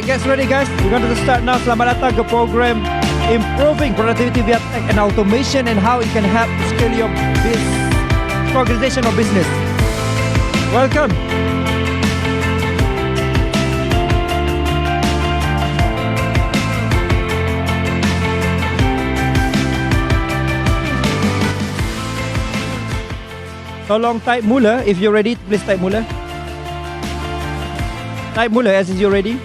get ready guys. We're going to start now. Selamat datang ke program Improving Productivity via Tech and Automation and how it can help to scale your organization or business. Welcome. Tolong type mula if you're ready. Please type mula. Type mula as you're ready.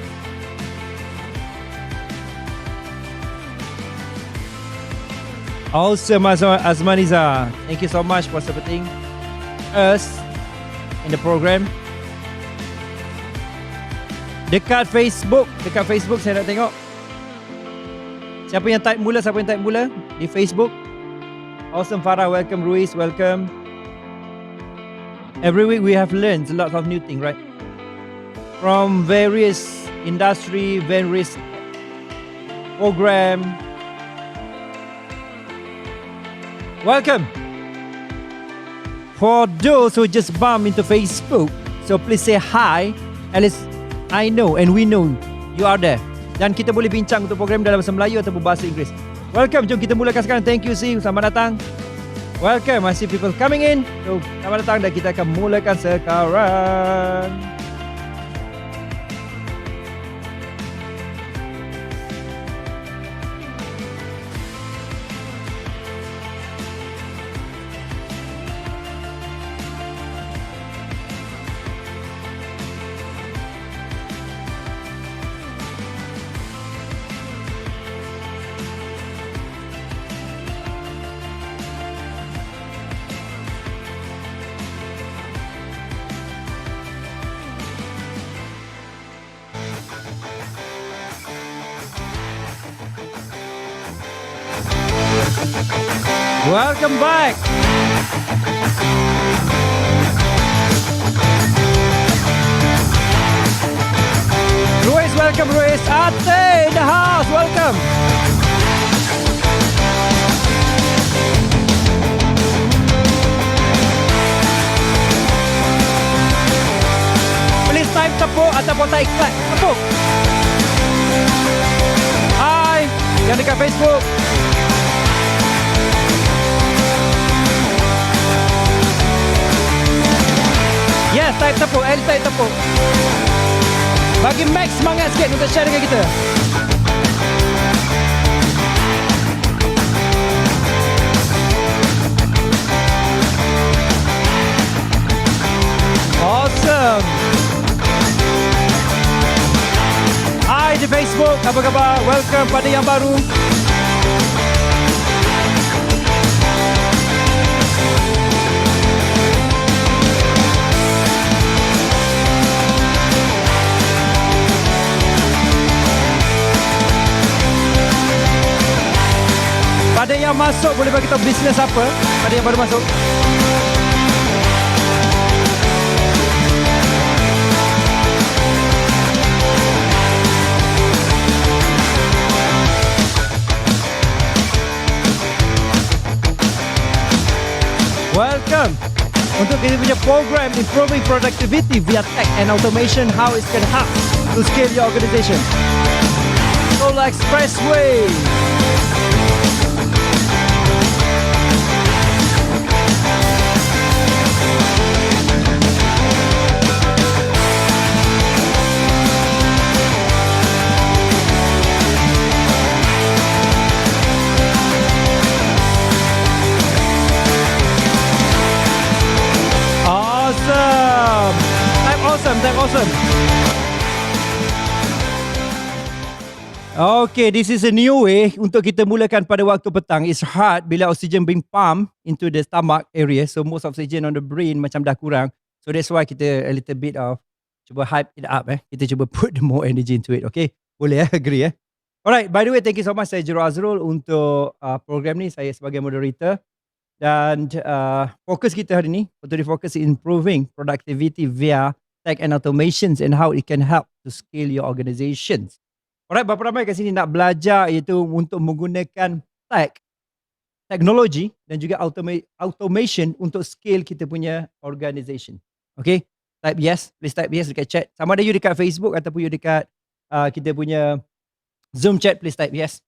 Awesome, Azmaniza. Thank you so much for supporting us in the program. Dekat Facebook saya nak tengok. Siapa yang type mula di Facebook? Awesome, Farah, welcome. Ruiz, welcome. Every week we have learned a lot of new things, right? From various industry, various program. Welcome. For those who just bump into Facebook, so please say hi. At least I know and we know you are there. Dan kita boleh bincang untuk program dalam bahasa Melayu ataupun bahasa Inggeris. Welcome. Jom kita mulakan sekarang. Thank you, see. Selamat datang. Welcome. I see people coming in. So, selamat datang dan kita akan mulakan sekarang. Welcome back. Ruiz, welcome Ruiz. Ate in the house, welcome. Please type tepuk ataupun type clap. Tepuk. Hai, yang dekat Facebook. Yes, type tepuk, type tepuk. Bagi Max semangat sikit untuk share dengan kita. Awesome. Hai di Facebook, apa khabar? Welcome pada yang baru. Pada yang masuk boleh bagi tahu bisnes apa? Pada yang baru masuk. Welcome untuk kita punya program Improving Productivity via Tech and Automation, how it can help to scale your organization. Tol Expressway. Type awesome. Okay, this is a new way untuk kita mulakan pada waktu petang. It's hard bila oxygen being pumped into the stomach area. So most oxygen on the brain macam dah kurang. So that's why kita a little bit of cuba hype it up. Kita cuba put more energy into it. Okay, boleh agree Alright, by the way, thank you so much. Saya Azrul untuk program ni. Saya sebagai moderator. Dan fokus kita hari ni untuk difokus improving productivity via tech and automations and how it can help to scale your organizations. Alright, berapa ramai kat sini nak belajar iaitu untuk menggunakan teknologi dan juga automation untuk scale kita punya organization. Okay, type yes, please type yes dekat chat. Sama ada you dekat Facebook ataupun you dekat kita punya Zoom chat, please type yes.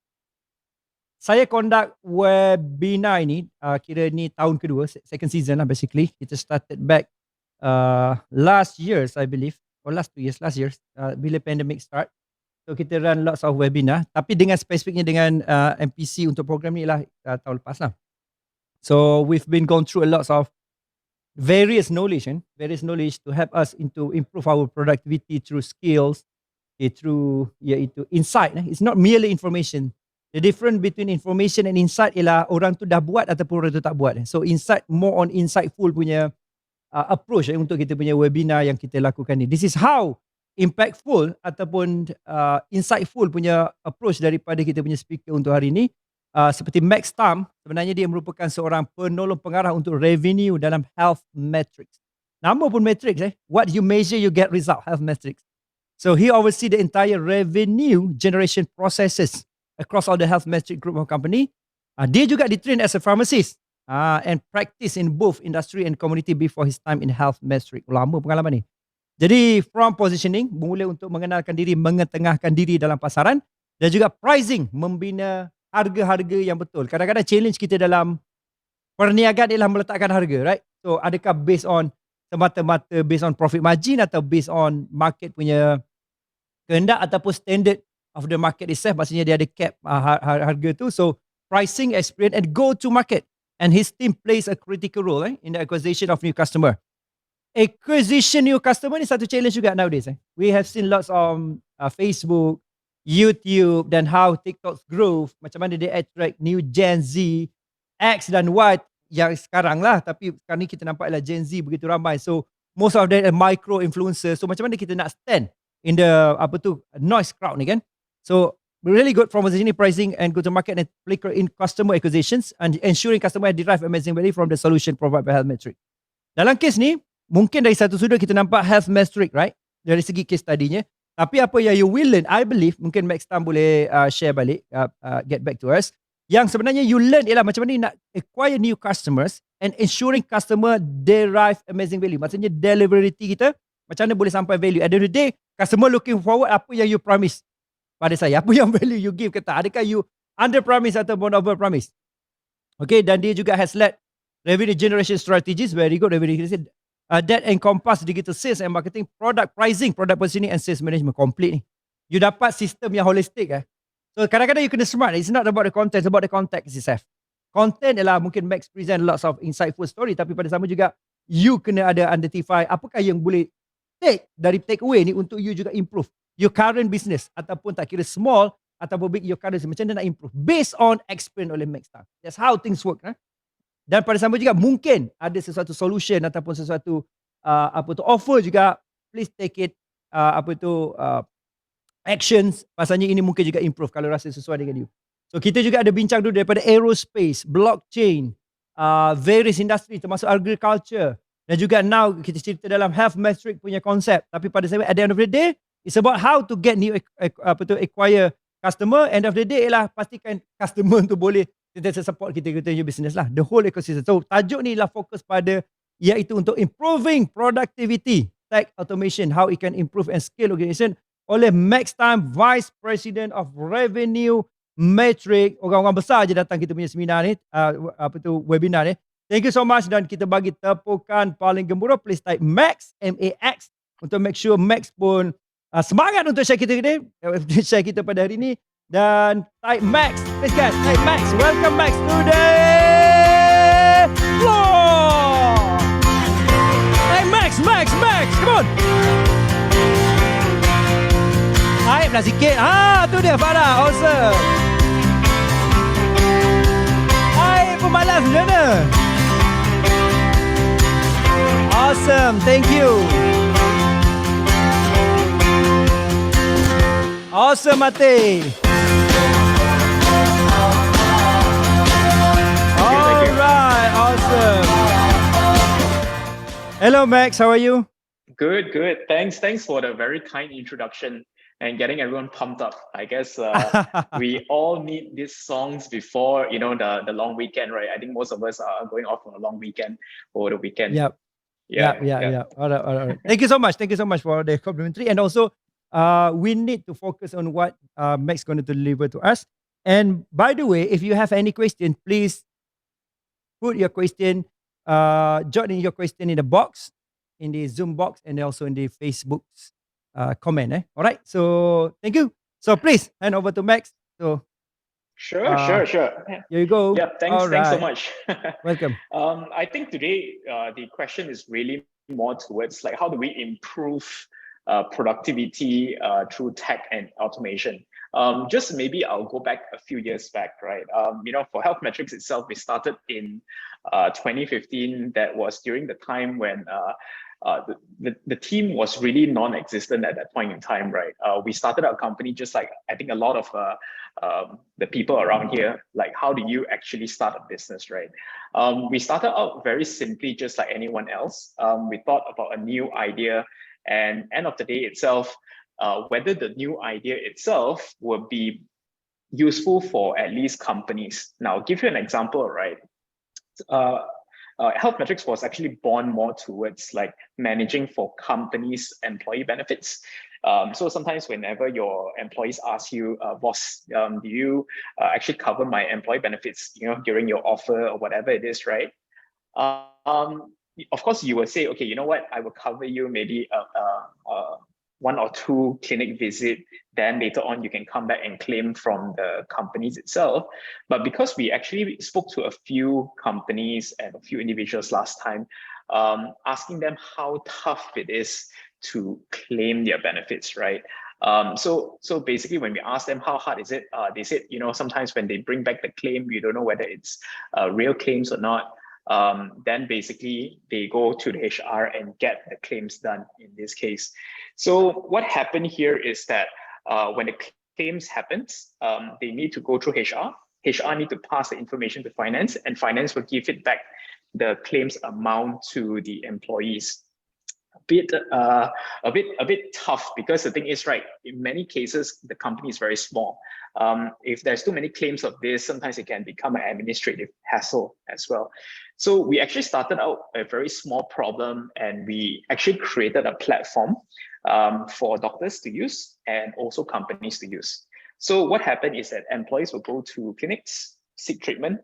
Saya conduct webinar ini, kira ni tahun kedua, second season lah basically. Kita started back last year, I believe, or last 2 years, bila pandemic start. So kita run lots of webinar, tapi dengan spesifiknya dengan MPC untuk program ni lah tahun lepas lah. So we've been going through a lots of various knowledge to help us into improve our productivity through skills, through iaitu insight. It's not merely information. The difference between information and insight ialah orang tu dah buat ataupun orang tu tak buat. So insight, more on insightful punya approach untuk kita punya webinar yang kita lakukan ni. This is how impactful ataupun insightful punya approach daripada kita punya speaker untuk hari ni. Seperti Max Thum, sebenarnya dia merupakan seorang penolong pengarah untuk revenue dalam HealthMetrics. Nama pun metrics, what you measure you get result, HealthMetrics. So he oversee the entire revenue generation processes across all the HealthMetrics group of company. Dia juga ditrain as a pharmacist and practice in both industry and community before his time in HealthMetrics. Lama pengalaman ni. Jadi from positioning, bermula untuk mengenalkan diri, mengetengahkan diri dalam pasaran, dan juga pricing, membina harga-harga yang betul. Kadang-kadang challenge kita dalam perniagaan ialah meletakkan harga, right? So adakah based on semata-mata based on profit margin atau based on market punya kehendak ataupun standard of the market itself, maksudnya dia ada cap harga tu. So pricing, experience and go to market, and his team plays a critical role in the acquisition of new customer. Acquisition new customer ni satu challenge juga nowadays. We have seen lots on Facebook, YouTube, dan how TikTok's growth, macam mana dia attract new Gen Z, X dan Y yang sekarang lah, tapi sekarang ni kita nampak lah Gen Z begitu ramai. So most of them are micro influencers. So macam mana kita nak stand in the noise crowd ni kan? So really good from positioning, pricing and go to market and play in customer acquisitions and ensuring customer derive amazing value from the solution provided by HealthMetrics. Dalam kes ni, mungkin dari satu sudut kita nampak HealthMetrics, right? Dari segi case study-nya. Tapi apa yang you will learn, I believe, mungkin Max Thum boleh share balik, get back to us. Yang sebenarnya you learn ialah macam mana nak acquire new customers and ensuring customer derive amazing value. Maksudnya deliverability kita, macam mana boleh sampai value. At the end of the day, customer looking forward apa yang you promise pada saya. Apa yang value you give kata. Adakah you under promise ataupun over promise. Okay, dan dia juga has led revenue generation strategies, very good revenue generation. That encompass digital sales and marketing, product pricing, product positioning and sales management, complete ni. You dapat sistem yang holistik. So kadang-kadang you kena smart. It's not about the content, it's about the context itself. Content ialah mungkin Max present lots of insightful story, tapi pada sama juga you kena ada identify apakah yang boleh take away ni untuk you juga improve your current business, ataupun tak kira small ataupun big, your current business, macam mana nak improve based on experience oleh Max Thum. That's how things work. Dan pada sama juga mungkin ada sesuatu solution ataupun sesuatu offer juga, please take it actions, pasalnya ini mungkin juga improve kalau rasa sesuai dengan you. So kita juga ada bincang dulu daripada aerospace, blockchain, various industry termasuk agriculture, dan juga now kita cerita dalam HealthMetrics punya konsep. Tapi pada saya at the end of the day, it's about how to get new acquire customer. End of the day ialah pastikan customer tu boleh kita support kita punya business lah, the whole ecosystem. So tajuk ni lah fokus pada iaitu untuk improving productivity, tech automation, how it can improve and scale organization oleh Max Thum, Vice President of Revenue Metric. Orang-orang besar je datang kita punya seminar ni, webinar ni. Thank you so much, dan kita bagi tepukan paling gembira. Please type Max, M-A-X, untuk make sure Max pun semangat untuk share kita pada hari ni. Dan type Max, please guys, type Max. Welcome Max to the floor. Type Max, come on. Hype lah sikit. Tu dia Farah, awesome. Hype pemalas macam mana? Awesome, thank you. Awesome, Mate. Alright, awesome. Hello, Max. How are you? Good. Thanks for the very kind introduction and getting everyone pumped up. I guess we all need these songs before the long weekend, right? I think most of us are going off on a long weekend over the weekend. Yep. Yeah. All right. Thank you so much for the complimentary, and also we need to focus on what Max going to deliver to us. And by the way, if you have any question, please put your question, jot in your question in the box, in the Zoom box, and also in the Facebook's comment. All right. So thank you. So please hand over to Max. So Sure, sure, sure. here you go. Yeah, All thanks so right. much. Welcome. I think today the question is really more towards like how do we improve productivity through tech and automation. Just maybe I'll go back a few years back, right? For HealthMetrics itself, we started in 2015. That was during the time when the team was really non-existent at that point in time, right? We started our company just like I think a lot of the people around here, like how do you actually start a business, right? We started out very simply, just like anyone else. We thought about a new idea, and end of the day itself, whether the new idea itself would be useful for at least companies. Now, I'll give you an example, right? HealthMetrics was actually born more towards like managing for companies' employee benefits. So sometimes whenever your employees ask you, boss, do you actually cover my employee benefits, during your offer or whatever it is, right? Of course, you will say, okay, you know what, I will cover you maybe 1 or 2 clinic visit, then later on you can come back and claim from the companies itself. But because we actually spoke to a few companies and a few individuals last time, asking them how tough it is to claim their benefits, right? So basically when we asked them how hard is it, they said, sometimes when they bring back the claim, you don't know whether it's real claims or not. Then basically they go to the HR and get the claims done in this case. So what happened here is that when the claims happens, they need to go through HR. HR need to pass the information to finance, and finance will give it back the claims amount to the employees. A bit tough, because the thing is, right, in many cases the company is very small. If there's too many claims of this, sometimes it can become an administrative hassle as well. So we actually started out a very small problem, and we actually created a platform for doctors to use and also companies to use. So what happened is that employees will go to clinics, seek treatment,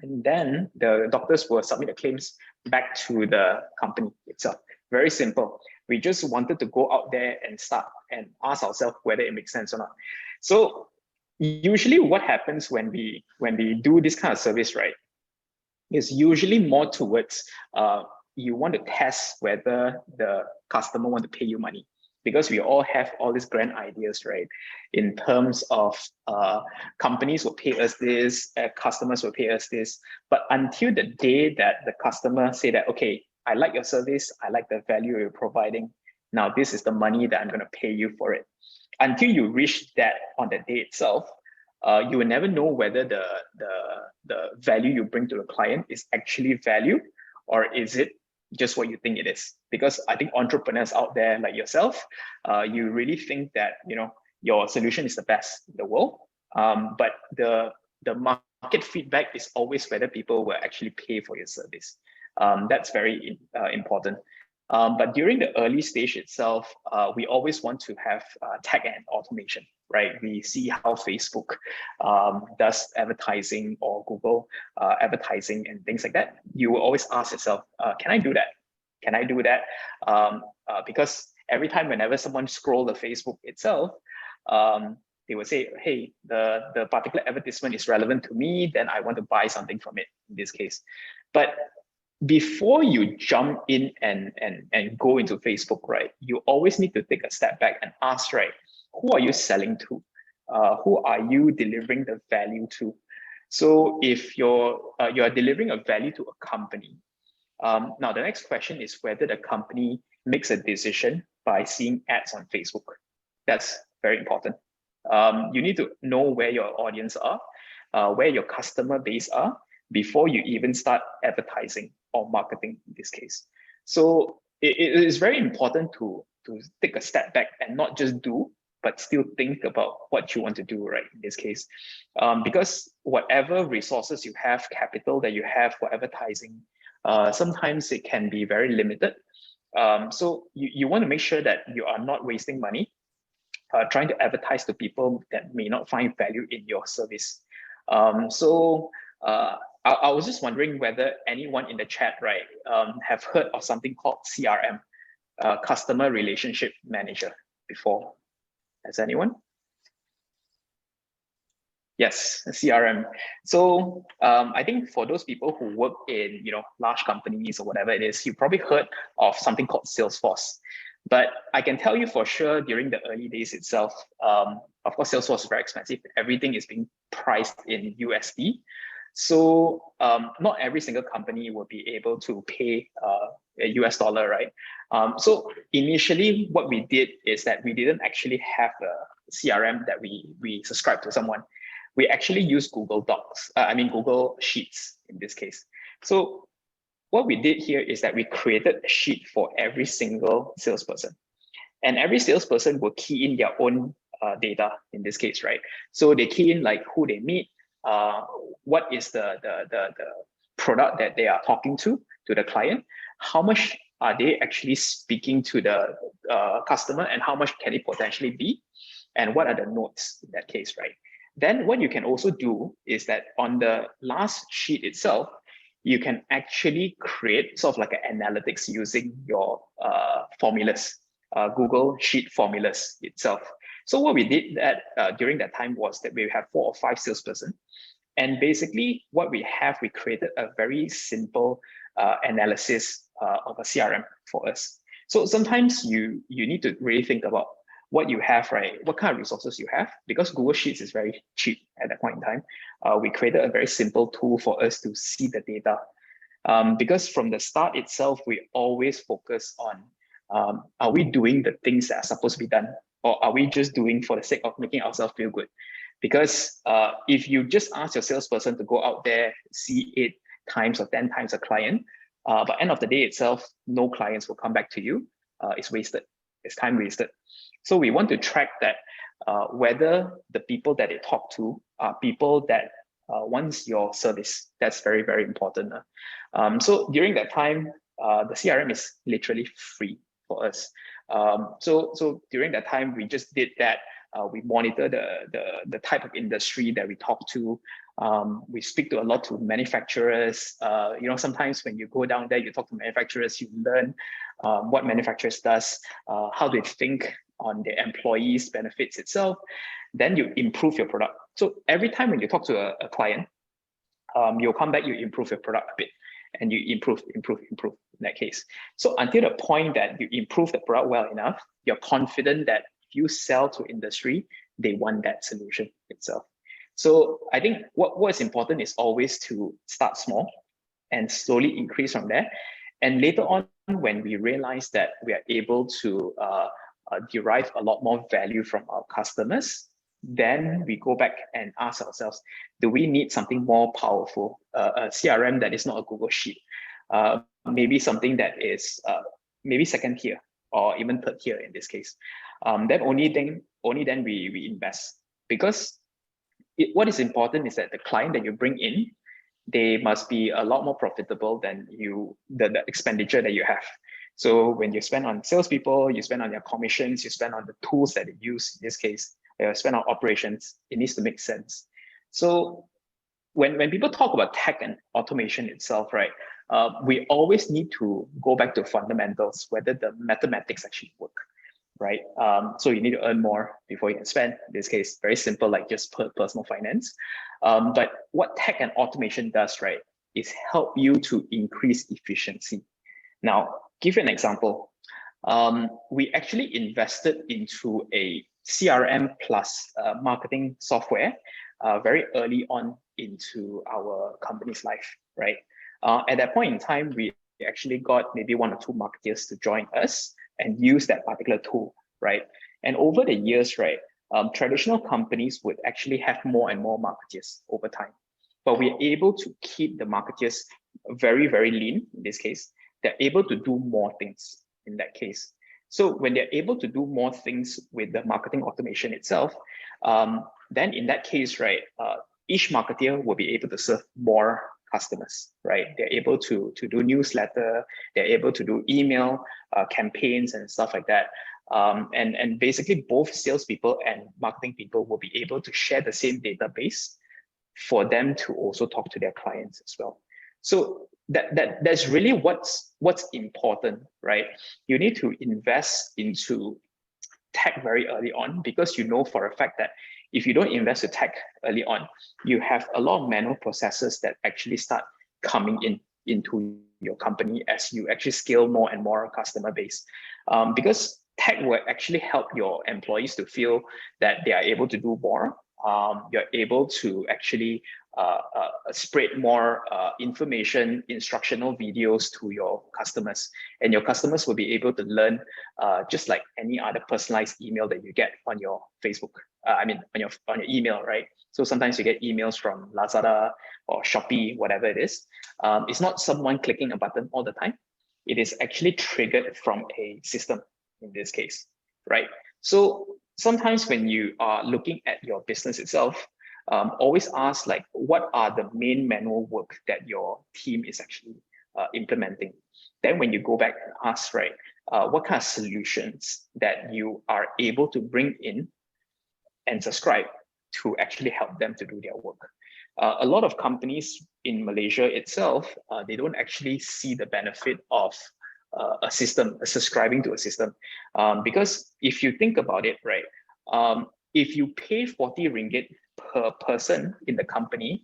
and then the doctors will submit the claims back to the company itself. Very simple. We just wanted to go out there and start and ask ourselves whether it makes sense or not. So usually what happens when we do this kind of service, right, is usually more towards you want to test whether the customer want to pay you money, because we all have all these grand ideas, right? In terms of companies will pay us this, customers will pay us this, but until the day that the customer say that, okay, I like your service, I like the value you're providing, now this is the money that I'm going to pay you for it. Until you reach that on the day itself, you will never know whether the value you bring to the client is actually value, or is it just what you think it is. Because I think entrepreneurs out there like yourself, you really think that your solution is the best in the world, but the market feedback is always whether people will actually pay for your service. That's very important. But during the early stage itself, we always want to have tech and automation, right? We see how Facebook does advertising, or Google advertising and things like that. You will always ask yourself, can I do that? Can I do that? Because every time whenever someone scroll the Facebook itself, they will say, hey, the particular advertisement is relevant to me, then I want to buy something from it in this case. But before you jump in and go into Facebook, right, you always need to take a step back and ask, right, who are you selling to? Who are you delivering the value to? So if you're delivering a value to a company, now the next question is whether the company makes a decision by seeing ads on Facebook. That's very important. You need to know where your audience are, where your customer base are, before you even start advertising or marketing in this case. So it is very important to take a step back and not just do, but still think about what you want to do, right, in this case. Because whatever resources you have, capital that you have for advertising, sometimes it can be very limited. So you want to make sure that you are not wasting money. trying to advertise to people that may not find value in your service. I was just wondering whether anyone in the chat, right, have heard of something called CRM, Customer Relationship Manager, before. Has anyone? Yes, CRM. So I think for those people who work in large companies or whatever it is, you probably heard of something called Salesforce. But I can tell you for sure, during the early days itself, of course, Salesforce is very expensive. Everything is being priced in USD. So not every single company will be able to pay a US dollar, right? So initially, what we did is that we didn't actually have a CRM that we subscribe to someone. We actually use Google Docs, Google Sheets in this case. So what we did here is that we created a sheet for every single salesperson. And every salesperson will key in their own data in this case, right? So they key in like who they meet, what is the product that they are talking to the client, how much are they actually speaking to the customer, and how much can it potentially be, and what are the notes in that case, right? Then what you can also do is that on the last sheet itself, you can actually create sort of like an analytics using your formulas, Google Sheet formulas itself. So what we did during that time was that we have 4 or 5 salesperson. And basically what we created a very simple analysis of a CRM for us. So sometimes you need to really think about what you have, right? What kind of resources you have, because Google Sheets is very cheap at that point in time. We created a very simple tool for us to see the data. Because from the start itself, we always focus on, are we doing the things that are supposed to be done? Or are we just doing for the sake of making ourselves feel good? Because if you just ask your salesperson to go out there, see 8 times or 10 times a client, but end of the day itself, no clients will come back to you. It's wasted. It's time wasted. So we want to track that whether the people that they talk to are people that wants your service. That's very, very important. So during that time, the CRM is literally free for us. So during that time, we just did that. We monitor the type of industry that we talk to. We speak to a lot to manufacturers. Sometimes when you go down there, you talk to manufacturers, you learn what manufacturers does, how they think on the employees' benefits itself. Then you improve your product. So every time when you talk to a client, you'll come back, you improve your product a bit, and you improve in that case. So until the point that you improve the product well enough, you're confident that if you sell to industry, they want that solution itself. So I think what is important is always to start small and slowly increase from there. And later on, when we realize that we are able to derive a lot more value from our customers, then we go back and ask ourselves, do we need something more powerful? A CRM that is not a Google Sheet, maybe something that is maybe second tier or even third tier in this case. Then only then we invest, because what is important is that the client that you bring in, they must be a lot more profitable than the expenditure that you have. So when you spend on salespeople, you spend on their commissions, you spend on the tools that they use, in this case, spend on operations, it needs to make sense. So when people talk about tech and automation itself, right, we always need to go back to fundamentals, whether the mathematics actually work, right? So you need to earn more before you can spend. In this case, very simple, like just personal finance. But what tech and automation does, right, is help you to increase efficiency. Now, give you an example. We actually invested into a CRM plus marketing software very early on into our company's life, right? At that point in time, we actually got maybe 1 or 2 marketers to join us and use that particular tool, right? And over the years, right, traditional companies would actually have more and more marketers over time. But we're able to keep the marketers very, very lean in this case. They're able to do more things in that case. So when they're able to do more things with the marketing automation itself, then in that case, right, each marketer will be able to serve more customers, right? They're able to do newsletter, they're able to do email campaigns and stuff like that. And basically both salespeople and marketing people will be able to share the same database for them to also talk to their clients as well. So that's really what's important, right? You need to invest into tech very early on, because you know for a fact that if you don't invest in tech early on, you have a lot of manual processes that actually start coming into your company as you actually scale more and more customer base. Because tech will actually help your employees to feel that they are able to do more. You're able to actually spread more information, instructional videos to your customers, and your customers will be able to learn just like any other personalized email that you get on your Facebook. On your email, right? So sometimes you get emails from Lazada or Shopee, whatever it is. It's not someone clicking a button all the time. It is actually triggered from a system in this case, right? So sometimes when you are looking at your business itself, always ask like, what are the main manual work that your team is actually implementing? Then when you go back and ask, right, what kind of solutions that you are able to bring in and subscribe to actually help them to do their work. A lot of companies in Malaysia itself, they don't actually see the benefit of a system, subscribing to a system. Because if you think about it, right, if you pay 40 ringgit per person in the company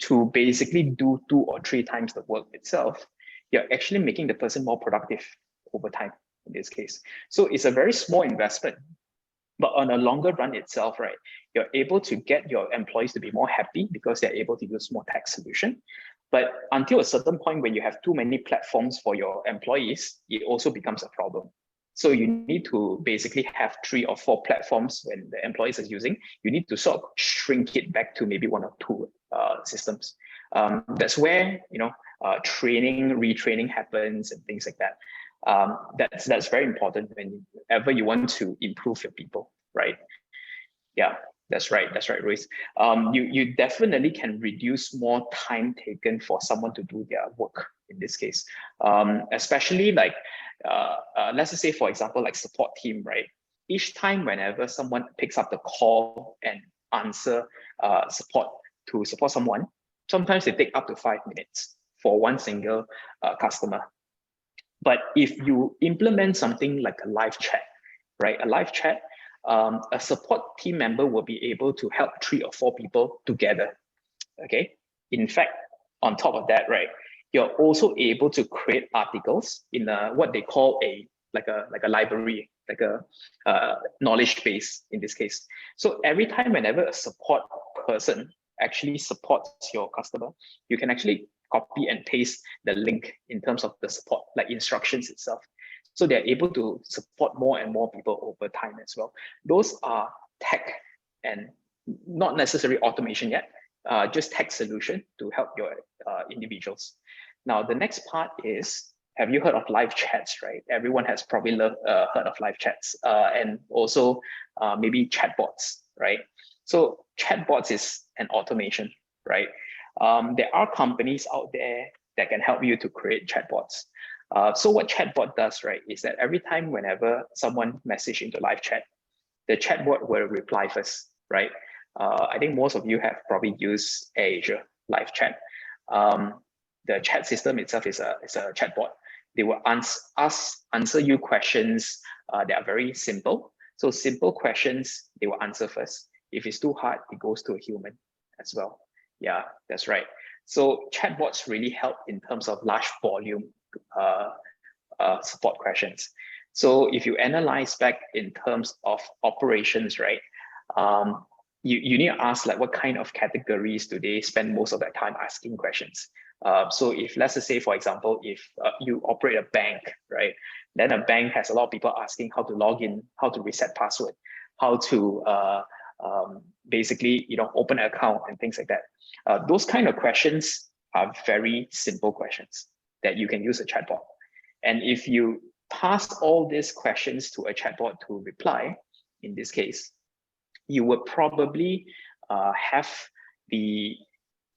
to basically do 2 or 3 times the work itself, you're actually making the person more productive over time in this case. So it's a very small investment, but on a longer run itself, right, you're able to get your employees to be more happy because they're able to use more tech solution. But until a certain point when you have too many platforms for your employees, it also becomes a problem. So you need to basically have 3 or 4 platforms when the employees are using. You need to sort of shrink it back to maybe 1 or 2 systems. That's where training, retraining happens and things like that. That's very important whenever you want to improve your people, right? Yeah, that's right, Ruiz. You definitely can reduce more time taken for someone to do their work in this case, especially like let's just say, for example, like support team, right? Each time whenever someone picks up the call and answer support someone, sometimes they take up to 5 minutes for one single customer. But if you implement something like a live chat, right? A live chat, a support team member will be able to help 3 or 4 people together, okay? In fact, on top of that, right, you're also able to create articles in what they call a library, like a knowledge base in this case. So every time whenever a support person actually supports your customer, you can actually copy and paste the link in terms of the support, like instructions itself. So they're able to support more and more people over time as well. Those are tech and not necessarily automation yet, just tech solution to help your individuals. Now, the next part is, have you heard of live chats, right? Everyone has probably heard of live chats and also maybe chatbots, right? So chatbots is an automation, right? There are companies out there that can help you to create chatbots. So what chatbot does, right, is that every time whenever someone message into live chat, the chatbot will reply first, right? I think most of you have probably used Azure live chat. The chat system itself is a chatbot. They will answer you questions that are very simple. So simple questions, they will answer first. If it's too hard, it goes to a human as well. Yeah, that's right. So chatbots really help in terms of large volume support questions. So if you analyze back in terms of operations, right, you need to ask like what kind of categories do they spend most of their time asking questions. So if let's just say, for example, if you operate a bank, right, then a bank has a lot of people asking how to log in, how to reset password, how to basically open an account and things like that. Those kind of questions are very simple questions that you can use a chatbot. And if you pass all these questions to a chatbot to reply, in this case, you would probably have the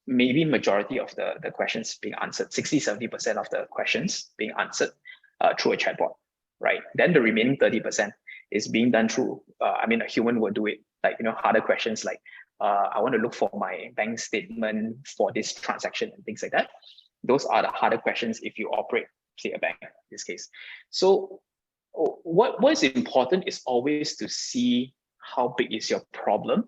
maybe majority of the questions being answered, 60-70% of the questions being answered through a chatbot, right? Then the remaining 30% is being done through, I mean, a human will do it, like, harder questions like, I want to look for my bank statement for this transaction and things like that. Those are the harder questions if you operate, say, a bank in this case. So what is important is always to see how big is your problem.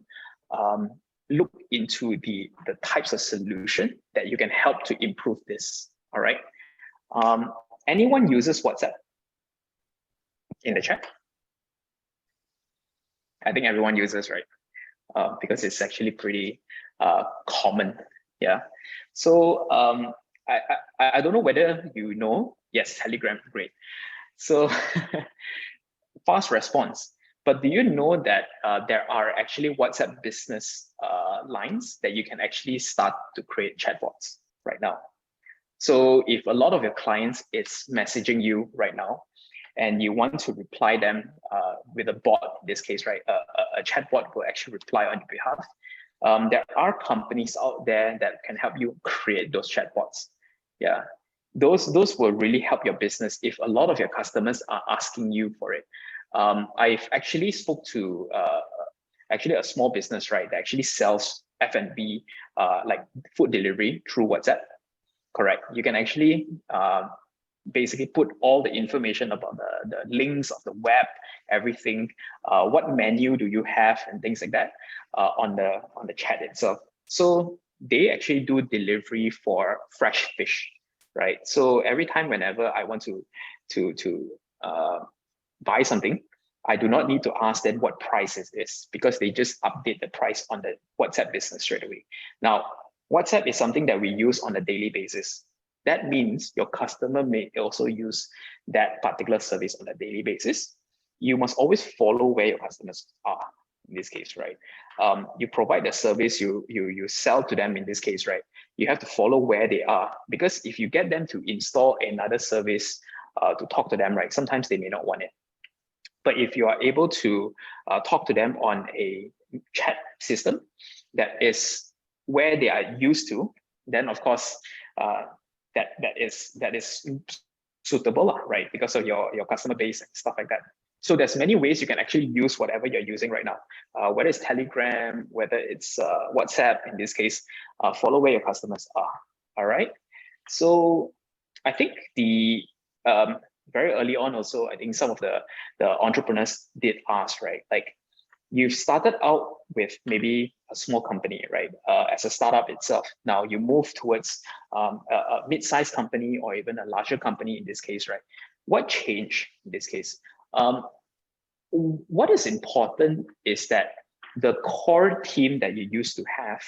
Look into the types of solution that you can help to improve this. All right. Anyone uses WhatsApp in the chat? I think everyone uses, right? Because it's actually pretty common. Yeah. So I don't know whether you know. Yes, Telegram, great. So fast response. But do you know that there are actually WhatsApp business lines that you can actually start to create chatbots right now? So if a lot of your clients is messaging you right now, and you want to reply them with a bot, in this case, right? A chatbot will actually reply on your behalf. There are companies out there that can help you create those chatbots. Yeah, those will really help your business if a lot of your customers are asking you for it. I've actually spoke to actually a small business, right, that actually sells F&B, like food delivery through WhatsApp. Correct. You can actually basically put all the information about the links of the web, everything, what menu do you have and things like that on the chat itself. So they actually do delivery for fresh fish, right? So every time whenever I want to buy something, I do not need to ask them what price is this, because they just update the price on the WhatsApp business straight away. Now, WhatsApp is something that we use on a daily basis. That means your customer may also use that particular service on a daily basis. You must always follow where your customers are in this case, right? You provide the service, you sell to them in this case, right? You have to follow where they are, because if you get them to install another service to talk to them, right, sometimes they may not want it. But if you are able to talk to them on a chat system that is where they are used to, then of course that is suitable, right? Because of your customer base and stuff like that. So there's many ways you can actually use whatever you're using right now, whether it's Telegram, whether it's WhatsApp in this case. Follow where your customers are. All right. So I think the very early on also, I think some of the entrepreneurs did ask, right? Like, you've started out with maybe a small company, right? As a startup itself. Now you move towards a mid-sized company or even a larger company in this case, right? What changed in this case? What is important is that the core team that you used to have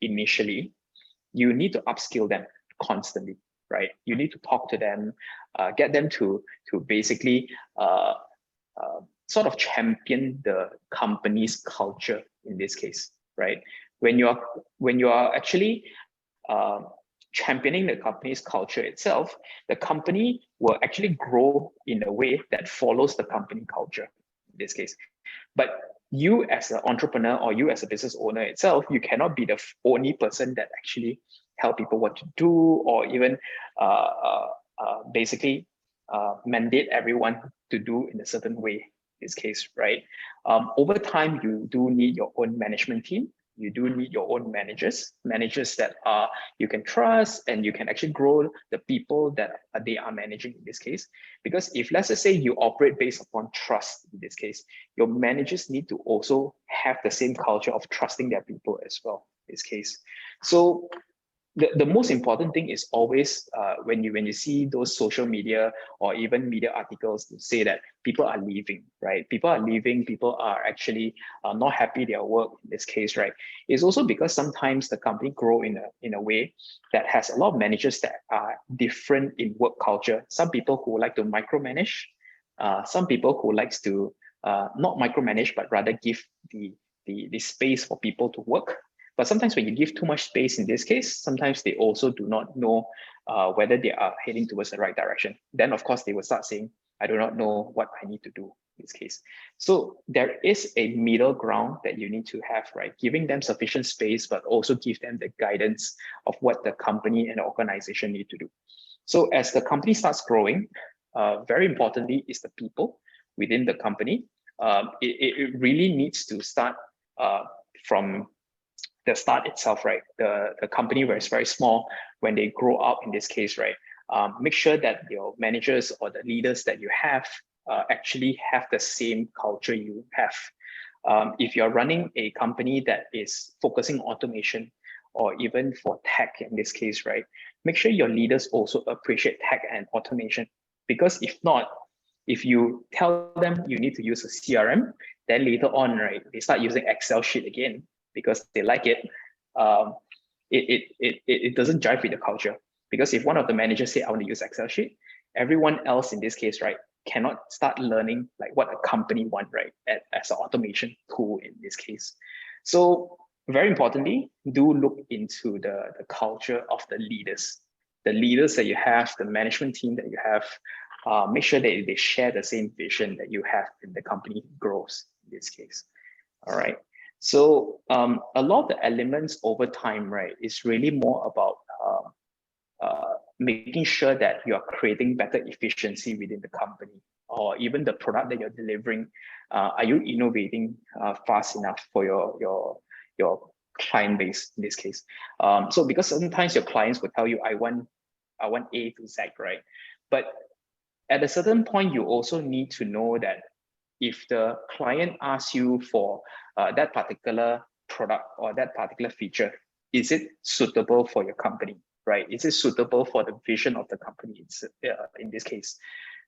initially, you need to upskill them constantly, right? You need to talk to them, get them to basically sort of champion the company's culture in this case, right? When you are actually championing the company's culture itself, the company will actually grow in a way that follows the company culture in this case. But you as an entrepreneur or you as a business owner itself, you cannot be the only person that actually tell people what to do, or even basically mandate everyone to do in a certain way. This case, right? Over time, you do need your own management team. You do need your own managers that you can trust, and you can actually grow the people that they are managing in this case. Because if, let's just say, you operate based upon trust in this case, your managers need to also have the same culture of trusting their people as well in this case. So the most important thing is always when you see those social media or even media articles to say that people are leaving, right? People are leaving, people are actually not happy their work in this case, right? It's also because sometimes the company grow in a way that has a lot of managers that are different in work culture. Some people who like to micromanage, some people who likes to not micromanage, but rather give the space for people to work. But sometimes when you give too much space in this case, sometimes they also do not know whether they are heading towards the right direction. Then of course they will start saying, I do not know what I need to do in this case. So there is a middle ground that you need to have, right? Giving them sufficient space, but also give them the guidance of what the company and the organization need to do. So as the company starts growing, very importantly is the people within the company. it really needs to start from the start itself, right? The company where it's very small, when they grow up in this case, right? Make sure that your managers or the leaders that you have actually have the same culture you have. If you're running a company that is focusing on automation, or even for tech in this case, right? Make sure your leaders also appreciate tech and automation, because if not, if you tell them you need to use a CRM, then later on, right, they start using Excel sheet again because they like it. It doesn't jive with the culture, because if one of the managers say, I want to use Excel sheet, everyone else in this case, right, cannot start learning like what a company want, right, as an automation tool in this case. So very importantly, do look into the culture of the leaders that you have, the management team that you have. Make sure that they share the same vision that you have in the company grows in this case. All right. So a lot of the elements over time, right, is really more about making sure that you are creating better efficiency within the company, or even the product that you're delivering. Are you innovating fast enough for your client base in this case? So because sometimes your clients will tell you, I want A to Z, right? But at a certain point, you also need to know that if the client asks you for that particular product or that particular feature, is it suitable for your company, right? Is it suitable for the vision of the company in this case?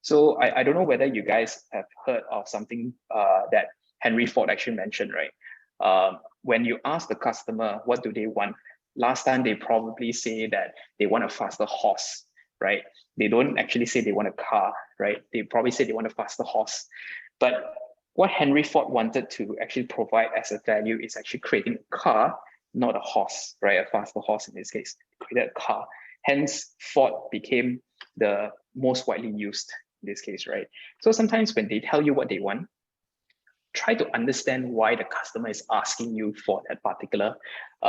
So I don't know whether you guys have heard of something that Henry Ford actually mentioned, right? When you ask the customer, what do they want? Last time, they probably say that they want a faster horse, right? They don't actually say they want a car, right? They probably say they want a faster horse. But what Henry Ford wanted to actually provide as a value is actually creating a car, not a horse, right? A faster horse in this case, created a car. Hence, Ford became the most widely used in this case, right? So sometimes when they tell you what they want, try to understand why the customer is asking you for that particular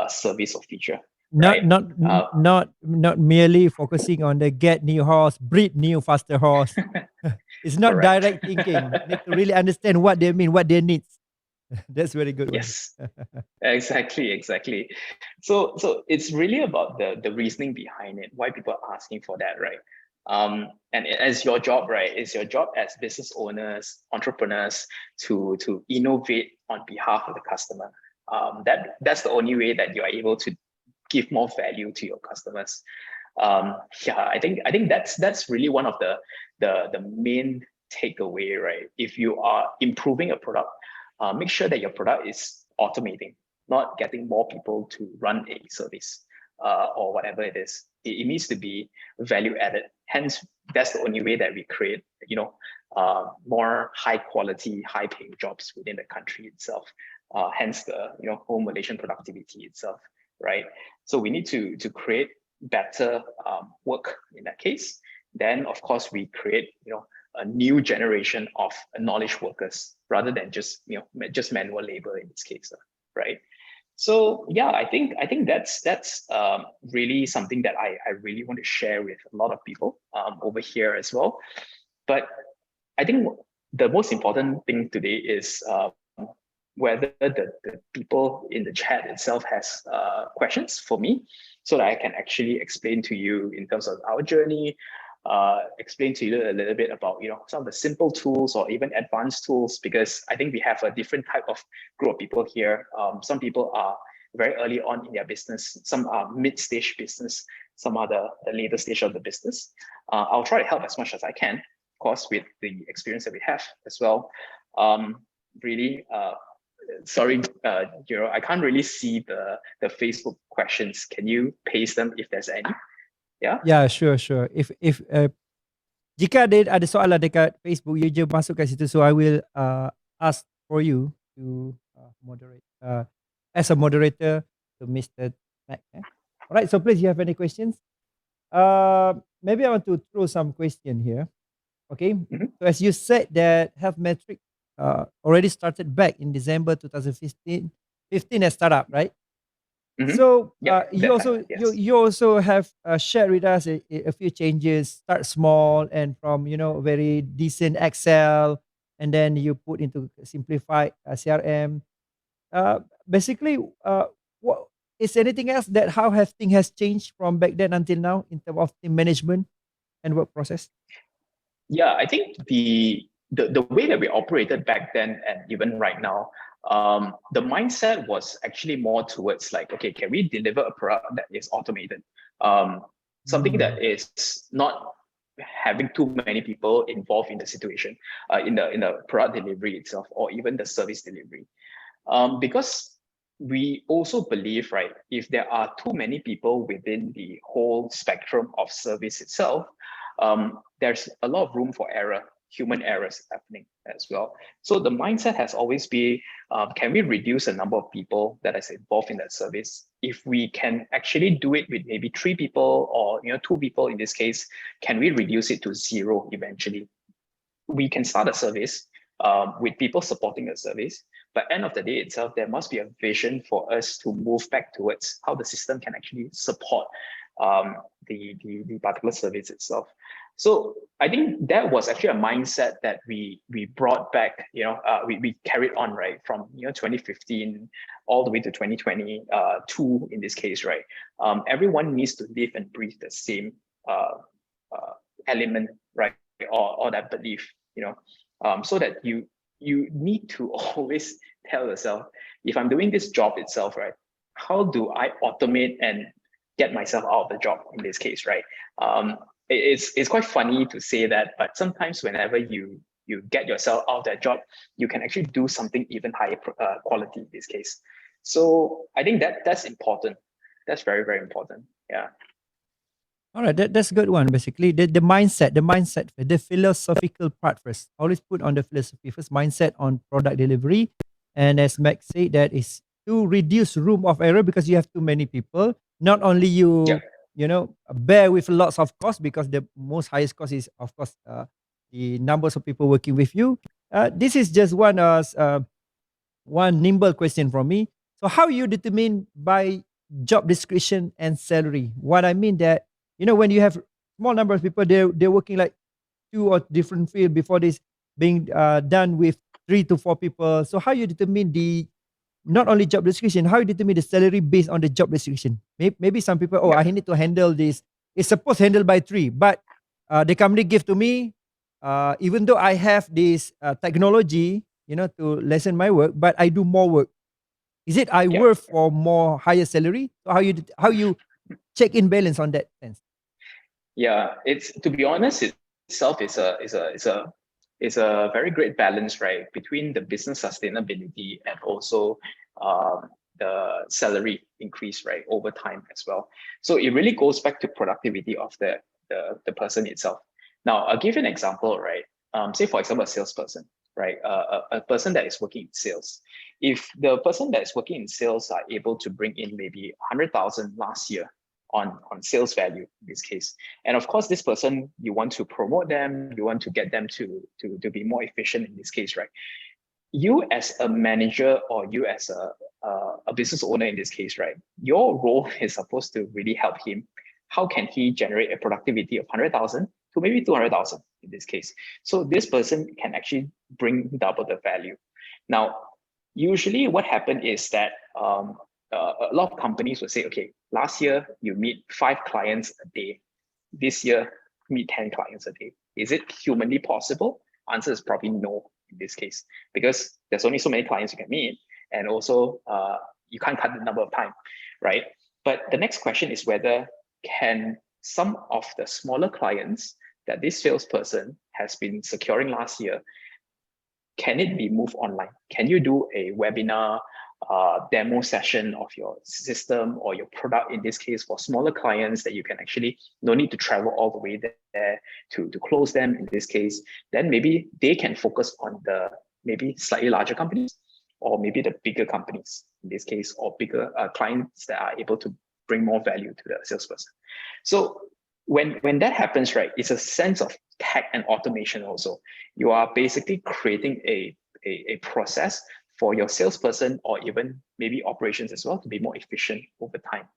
service or feature. Not Right? not merely focusing on the get new horse, breed new faster horse. It's not Correct. direct thinking. Need to really understand what they mean, what they need. That's very good. Yes. Exactly. So it's really about the reasoning behind it, why people are asking for that, right? And as your job, right? It's your job as business owners, entrepreneurs to innovate on behalf of the customer. That's the only way that you are able to give more value to your customers. Yeah, I think that's really one of the main takeaway, right? If you are improving a product, make sure that your product is automating, not getting more people to run a service or whatever it is. It needs to be value added. Hence, that's the only way that we create, more high quality, high paying jobs within the country itself. Hence the whole Malaysian productivity itself, right? So we need to create better work in that case. Then of course we create a new generation of knowledge workers rather than just manual labor in this case, right? So yeah, I think that's really something that I really want to share with a lot of people over here as well. But I think the most important thing today is whether the people in the chat itself has questions for me, so that I can actually explain to you in terms of our journey, explain to you a little bit about some of the simple tools or even advanced tools, because I think we have a different type of group of people here. Some people are very early on in their business, some are mid-stage business, some are the later stage of the business. I'll try to help as much as I can, of course, with the experience that we have as well. Really, sorry, I can't really see the Facebook questions. Can you paste them if there's any? Yeah, sure. If jika ada soalan dekat Facebook, you je masuk kat situ. So I will ask for you to moderate as a moderator to Mr. Mac. Alright, so please, you have any questions? Maybe I want to throw some question here. Okay. So as you said that HealthMetrics already started back in December 2015 as startup, right? So you also have shared with us a few changes. Start small and from very decent Excel, and then you put into simplified CRM. Basically, what is anything else that how has thing has changed from back then until now in terms of team management and work process? Yeah, I think the way that we operated back then and even right now, the mindset was actually more towards like, okay, can we deliver a product that is automated? Something that is not having too many people involved in the situation, in the product delivery itself, or even the service delivery. Because we also believe, right, if there are too many people within the whole spectrum of service itself, there's a lot of room for error, human errors happening as well. So the mindset has always been, can we reduce the number of people that is involved in that service? If we can actually do it with maybe 3 people or 2 people in this case, can we reduce it to 0 eventually? We can start a service with people supporting the service, but end of the day itself, there must be a vision for us to move back towards how the system can actually support the particular service itself. So I think that was actually a mindset that we brought back, we carried on, right, from 2015 all the way to 2022 in this case, right? Everyone needs to live and breathe the same element, right, or that belief, so that you need to always tell yourself, if I'm doing this job itself, right, how do I automate and get myself out of the job in this case, right? It's quite funny to say that, but sometimes whenever you get yourself out of that job, you can actually do something even higher quality in this case. So I think that's important. That's very, very important. Yeah. All right, that's a good one. Basically, the mindset, the philosophical part first. Always put on the philosophy first. Mindset on product delivery, and as Max said, that is to reduce room of error because you have too many people. Not only you, bear with lots of cost because the most highest cost is of course the numbers of people working with you. This is just one nimble question from me. So how you determine by job description and salary? What I mean that, when you have small number of people, they're working like 2 or different field before this being done with 3 to 4 people. So how you determine the not only job description, how you determine the salary based on the job description? Maybe some people, I need to handle this. It's supposed handled by 3, but the company give to me, even though I have this technology, to lessen my work, but I do more work. Is it I work for more higher salary? So how you check in balance on that sense? Yeah, it's, to be honest, itself is a very great balance, right, between the business sustainability and also the salary increase, right, over time as well. So it really goes back to productivity of the person itself. Now, I'll give you an example, right? Say for example, a salesperson, right? A person that is working in sales. If the person that is working in sales are able to bring in maybe 100,000 last year on sales value in this case, and of course, this person, you want to promote them, you want to get them to be more efficient in this case, right? You as a manager or you as a business owner in this case, right? Your role is supposed to really help him. How can he generate a productivity of 100,000 to maybe 200,000 in this case? So this person can actually bring double the value. Now, usually what happened is that a lot of companies will say, okay, last year you meet 5 clients a day. This year, meet 10 clients a day. Is it humanly possible? Answer is probably no in this case, because there's only so many clients you can meet. And also you can't cut the number of time, right? But the next question is whether can some of the smaller clients that this salesperson has been securing last year, can it be moved online? Can you do a webinar, demo session of your system or your product in this case for smaller clients that you can actually no need to travel all the way there to close them in this case? Then maybe they can focus on the maybe slightly larger companies or maybe the bigger companies in this case, or bigger clients that are able to bring more value to the salesperson. So when that happens, right, it's a sense of tech and automation also. You are basically creating a process for your salesperson or even maybe operations as well to be more efficient over time.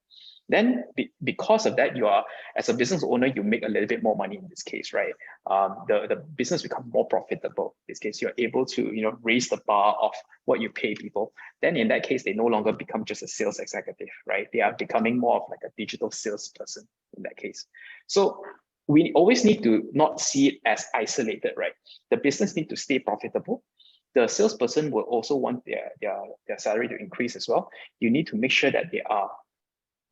Then because of that, you are, as a business owner, you make a little bit more money in this case, right? The business becomes more profitable. In this case, you're able to, raise the bar of what you pay people. Then in that case, they no longer become just a sales executive, right? They are becoming more of like a digital salesperson in that case. So we always need to not see it as isolated, right? The business need to stay profitable. The salesperson will also want their salary to increase as well. You need to make sure that they are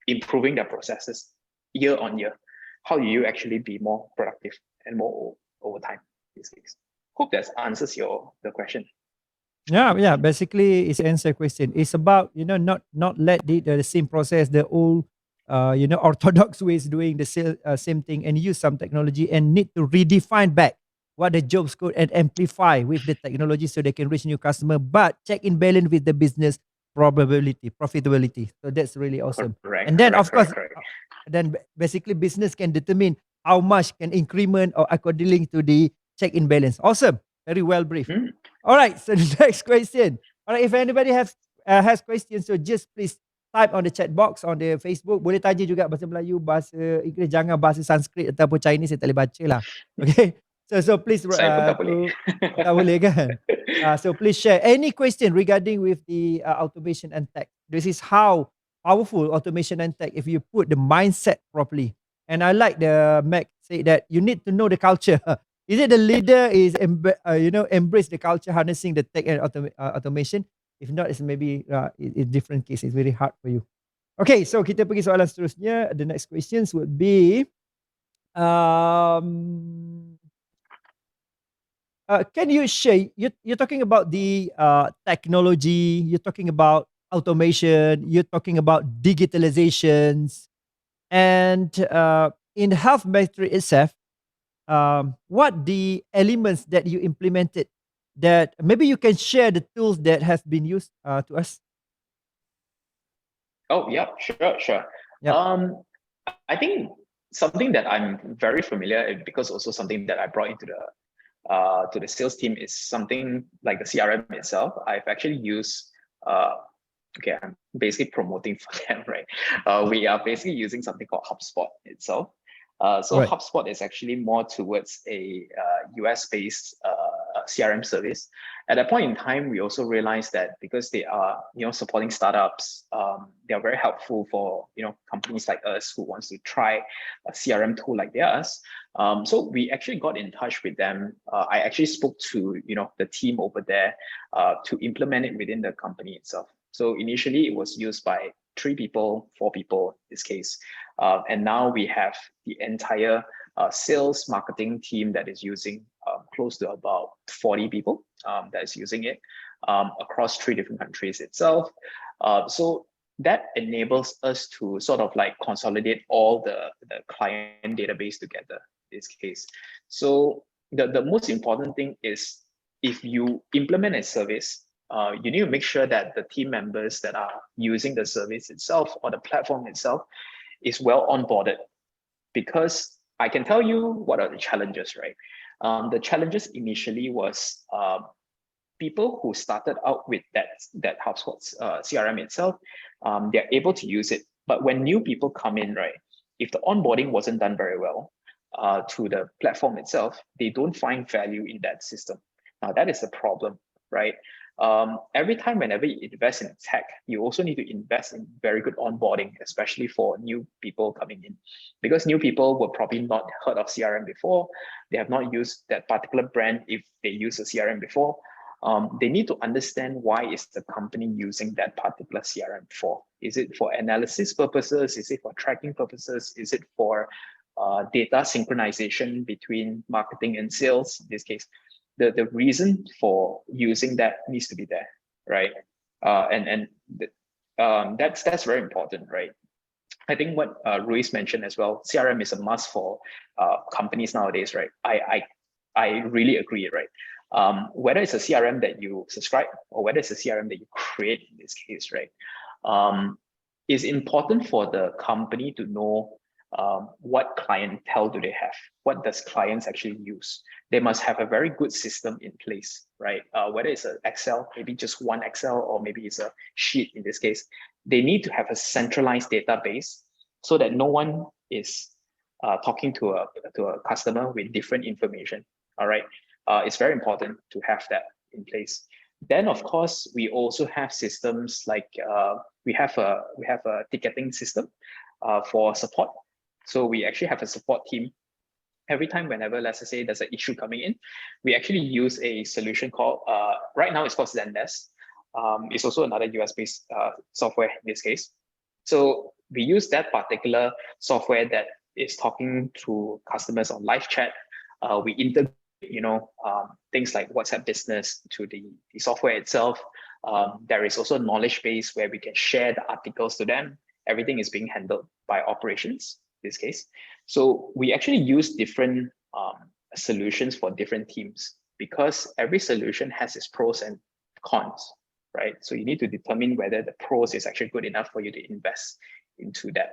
improving their processes year on year. How do you actually be more productive and more over time in this case? Hope that answers the question. Yeah. Basically, it's answer question. It's about not let the same process, the old orthodox ways doing the same thing, and use some technology and need to redefine back what the job scope and amplify with the technology so they can reach new customer, but check in balance with the business profitability. So that's really awesome. Correct, and then correct, of course, correct. then basically business can determine how much can increment or according to the check in balance. Awesome, very well briefed. All right, so the next question. All right, if anybody has questions, so just please type on the chat box on the Facebook. Boleh tanya juga bahasa Melayu, bahasa Inggeris, jangan bahasa Sanskrit ataupun Chinese, saya tak boleh baca lah. Okay, so please Saya pun tak boleh. tak boleh kan? So please share any question regarding with the automation and tech. This is how powerful automation and tech if you put the mindset properly. And I like the Mac say that you need to know the culture. Is it the leader is embrace the culture harnessing the tech and automation? If not, it's maybe in different case. It's very hard for you. Okay, so kita pergi soalan seterusnya. The next questions would be, can you share? You're talking about the technology. You're talking about automation. You're talking about digitalizations, and in HealthMetrics itself. What the elements that you implemented that maybe you can share the tools that have been used to us? Oh, yeah, sure. Yep. I think something that I'm very familiar with, because also something that I brought into the sales team, is something like the CRM itself. I've actually used, okay, I'm basically promoting for them, right? We are basically using something called HubSpot itself. So right. HubSpot is actually more towards a US-based CRM service. At that point in time, we also realized that because they are supporting startups, they are very helpful for companies like us who wants to try a CRM tool like theirs. So we actually got in touch with them. I actually spoke to the team over there to implement it within the company itself. So initially it was used by 3 people, 4 people in this case. And now we have the entire sales marketing team that is using close to about 40 people that is using it across 3 different countries itself. So that enables us to sort of like consolidate all the client database together in this case. So the most important thing is, if you implement a service, you need to make sure that the team members that are using the service itself or the platform itself is well onboarded. Because I can tell you what are the challenges, right? The challenges initially was people who started out with that HubSpot CRM itself, they're able to use it. But when new people come in, right, if the onboarding wasn't done very well to the platform itself, they don't find value in that system. Now that is a problem, right? Every time whenever you invest in tech, you also need to invest in very good onboarding, especially for new people coming in, because new people were probably not heard of CRM before. They have not used that particular brand. If they use a CRM before, they need to understand why is the company using that particular CRM for. Is it for analysis purposes? Is it for tracking purposes? Is it for data synchronization between marketing and sales in this case? The reason for using that needs to be there, right? That's very important, right? I think what Ruiz mentioned as well, CRM is a must for companies nowadays, right? I really agree, right? Whether it's a CRM that you subscribe or whether it's a CRM that you create in this case, right? It's important for the company to know what clientele do they have? What does clients actually use? They must have a very good system in place, right? Whether it's an Excel, maybe just one Excel, or maybe it's a sheet in this case, they need to have a centralized database so that no one is talking to a customer with different information. All right, it's very important to have that in place. Then, of course, we also have systems like we have a ticketing system for support. So we actually have a support team. Every time, whenever, let's say, there's an issue coming in, we actually use a solution called, right now it's called Zendesk. It's also another US-based software in this case. So we use that particular software that is talking to customers on live chat. We integrate, things like WhatsApp Business to the software itself. There is also a knowledge base where we can share the articles to them. Everything is being handled by operations in this case. So we actually use different solutions for different teams, because every solution has its pros and cons, right? So you need to determine whether the pros is actually good enough for you to invest into that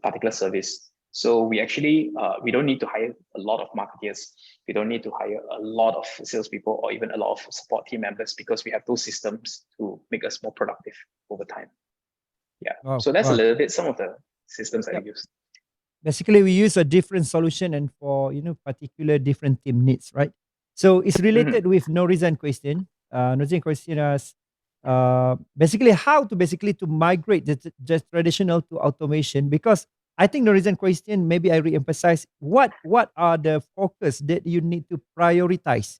particular service. So we actually, we don't need to hire a lot of marketers. We don't need to hire a lot of salespeople or even a lot of support team members, because we have those systems to make us more productive over time. Yeah, Wow, so that's wow. a little bit some of the systems that Yep. we use. Basically, we use a different solution and for particular different team needs, right? So it's related with no reason question. No reason question is basically how to to migrate just traditional to automation, because I think the reason question, maybe I re-emphasize what are the focus that you need to prioritize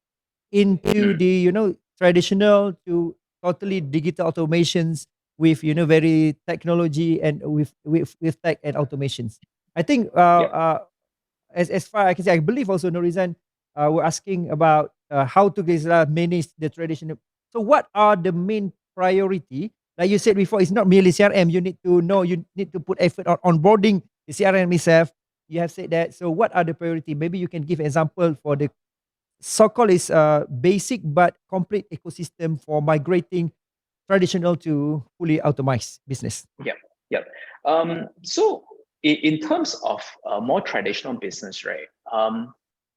into the traditional to totally digital automations with very technology and with tech and automations. I think as far I can say, I believe also no reason we're asking about how to manage the traditional. So what are the main priority? Like you said before, it's not merely CRM. You need to know, you need to put effort on onboarding the CRM itself. You have said that. So what are the priority? Maybe you can give example for the so-called is basic but complete ecosystem for migrating traditional to fully automized business. Yeah. So in terms of more traditional business, right?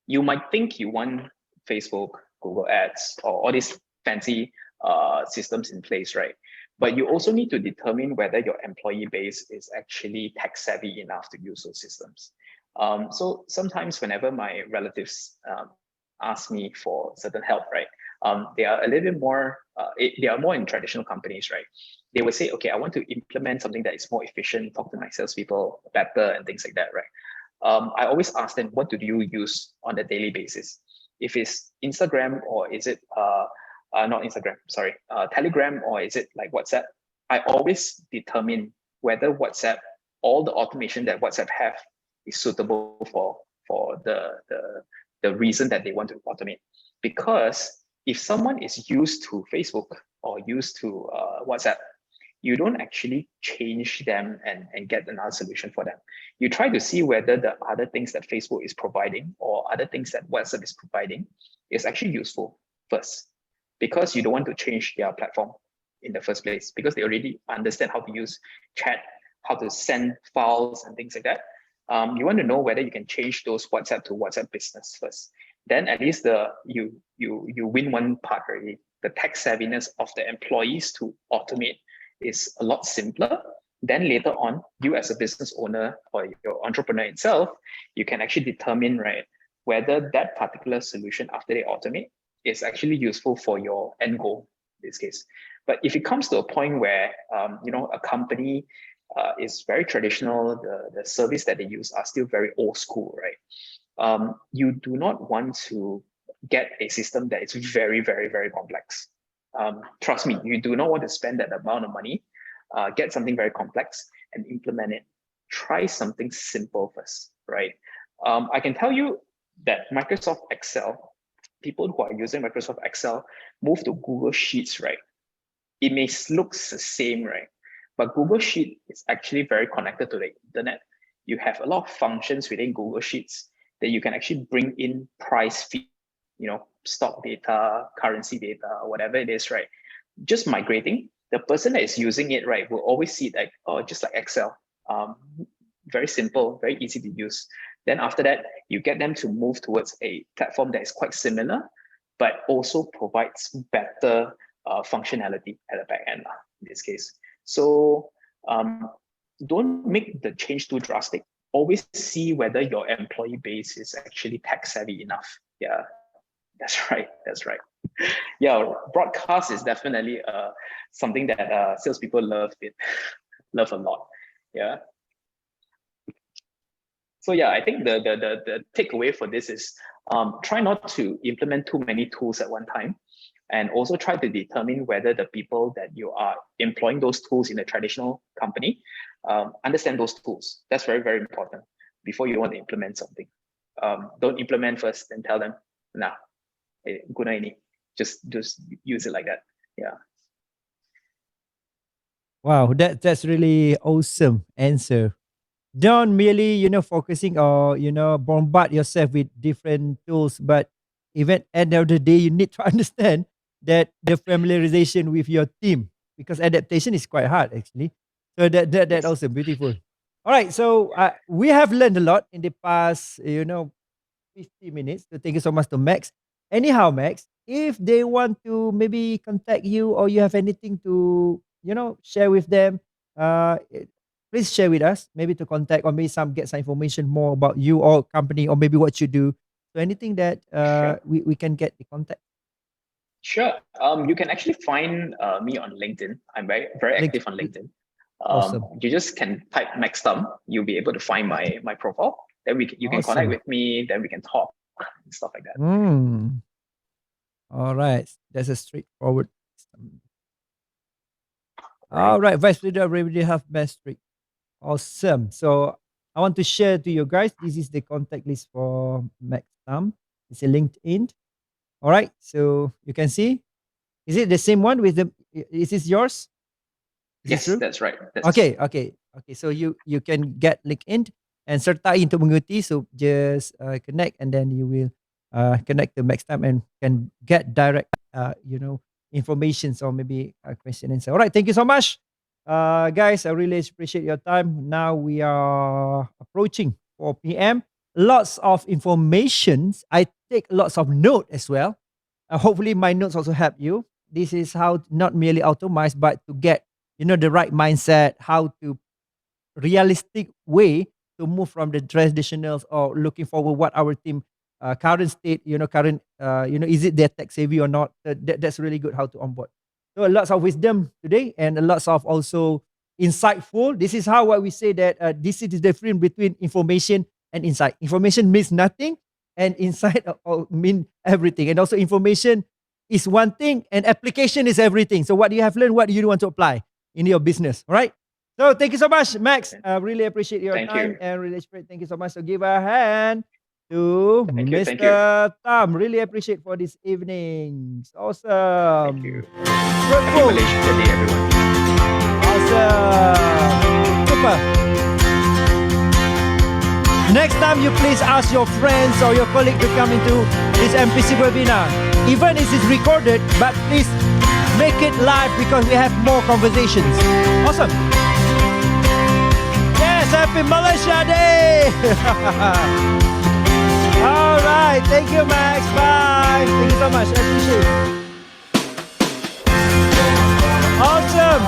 You might think you want Facebook, Google Ads, or all these fancy systems in place, right? But you also need to determine whether your employee base is actually tech savvy enough to use those systems. So sometimes whenever my relatives ask me for certain help, right? They are a little bit more, they are more in traditional companies, right? They would say, okay, I want to implement something that is more efficient, talk to my salespeople better and things like that, right? I always ask them, what do you use on a daily basis? If it's Instagram or is it, not Instagram, sorry, Telegram, or is it like WhatsApp? I always determine whether WhatsApp, all the automation that WhatsApp have is suitable for the reason that they want to automate. Because if someone is used to Facebook or used to WhatsApp, you don't actually change them and get another solution for them. You try to see whether the other things that Facebook is providing or other things that WhatsApp is providing is actually useful first, because you don't want to change their platform in the first place, because they already understand how to use chat, how to send files and things like that. You want to know whether you can change those WhatsApp to WhatsApp Business first. Then at least you win one part already. The tech savviness of the employees to automate is a lot simpler. Then later on, you as a business owner or your entrepreneur itself, you can actually determine, right, whether that particular solution after they automate is actually useful for your end goal in this case. But if it comes to a point where a company is very traditional, the service that they use are still very old school, right? You do not want to get a system that is very, very, very complex. Trust me, you do not want to spend that amount of money, get something very complex and implement it. Try something simple first, right? I can tell you that Microsoft Excel, people who are using Microsoft Excel move to Google Sheets, right? It may look the same, right? But Google Sheet is actually very connected to the internet. You have a lot of functions within Google Sheets that you can actually bring in price feed, stock data, currency data, whatever it is, right? Just migrating, the person that is using it, right, will always see it like, oh, just like Excel. Very simple, very easy to use. Then after that, you get them to move towards a platform that is quite similar, but also provides better functionality at the back end in this case. So don't make the change too drastic. Always see whether your employee base is actually tech savvy enough. Yeah, that's right. That's right. Yeah, broadcast is definitely something that salespeople love love a lot. Yeah. So yeah, I think the takeaway for this is try not to implement too many tools at one time, and also try to determine whether the people that you are employing those tools in a traditional company understand those tools. That's very, very important before you want to implement something. Don't implement first and tell them, nah, guna ini. Just use it like that. Yeah. Wow, that's really awesome answer. Don't merely, focusing or, bombard yourself with different tools, but even at the end of the day, you need to understand that the familiarization with your team, because adaptation is quite hard actually. So that Yes. also beautiful. All right, so we have learned a lot in the past, 50 minutes. So thank you so much to Max. Anyhow, Max, if they want to maybe contact you or you have anything to, share with them, please share with us, maybe to contact or maybe get some information more about you or company or maybe what you do. So anything that Sure. we can get the contact. Sure. You can actually find me on LinkedIn. I'm very, very Link. active on LinkedIn. Awesome. You just can type Max Thum. You'll be able to find my profile. Then you can connect Awesome. with me. Then we can talk and stuff like that. All right. That's a straightforward. All right. Vice President of Revenue Health Metrics. Awesome. So I want to share to you guys. This is the contact list for Max Thum. It's a LinkedIn. All right. So you can see. Is it the same one with the? Is this yours? Is Yes, this true? that's right. That's Okay. So you can get LinkedIn and sertai untuk mengikuti. So just connect and then you will connect to Max Thum and can get direct information or maybe a question and answer. All right. Thank you so much. Guys, I really appreciate your time. Now we are approaching 4 p.m. Lots of information. I take lots of note as well. Hopefully my notes also help you. This is how not merely automate, but to get the right mindset, how to realistic way to move from the traditionals or looking forward what our team current state, is it their tech savvy or not? That's really good how to onboard. So lots of wisdom today and lots of also insightful. This is how what we say that this is the difference between information and insight. Information means nothing and insight mean everything. And also information is one thing and application is everything. So what you have learned, what do you want to apply in your business? All right. So thank you so much, Max. I really appreciate your time and really appreciate. Thank you so much. So give a hand to Mr. Thum. Really appreciate for this evening. It's awesome. Thank you. Happy Malaysia Day, everyone. Awesome. Super. Next time, you please ask your friends or your colleague to come into this MPC webinar. Even if it's recorded, but please make it live because we have more conversations. Awesome. Yes, happy Malaysia Day. All right. Thank you, Max. Bye. Thank you so much. I appreciate it. Awesome.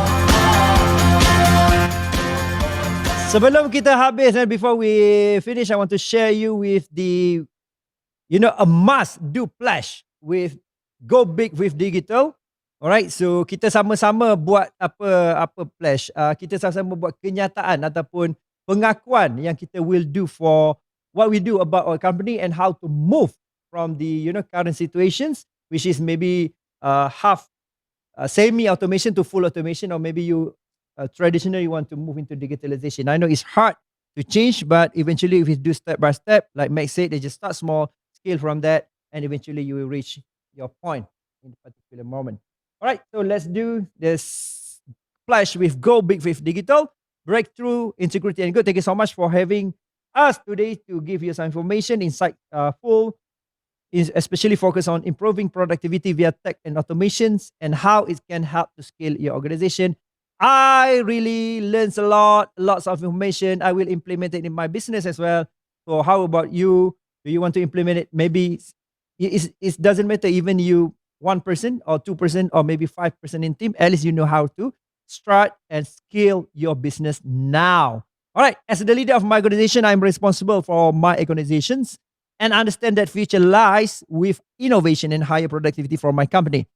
Sebelum kita habis and before we finish, I want to share you with the, a must-do pledge with Go Big with Digital. Alright, so kita sama-sama buat apa pledge. Kita sama-sama buat kenyataan ataupun pengakuan yang kita will do for what we do about our company and how to move from the current situations, which is maybe half semi-automation to full automation, or maybe you traditionally want to move into digitalization. I know it's hard to change, but eventually if you do step by step, like Max said, they just start small, scale from that, and eventually you will reach your point in a particular moment. All right, so let's do this flash with Go Big with Digital, Breakthrough, Integrity, and Good. Thank you so much for having us today to give you some information, insightful, especially focus on improving productivity via tech and automations and how it can help to scale your organization. I really learned a lot, lots of information. I will implement it in my business as well. So how about you? Do you want to implement it? Maybe it doesn't matter even you 1% or 2% or maybe 5% in team. At least you know how to. start and scale your business now. All right, as the leader of my organization, I'm responsible for my organizations and understand that future lies with innovation and higher productivity for my company.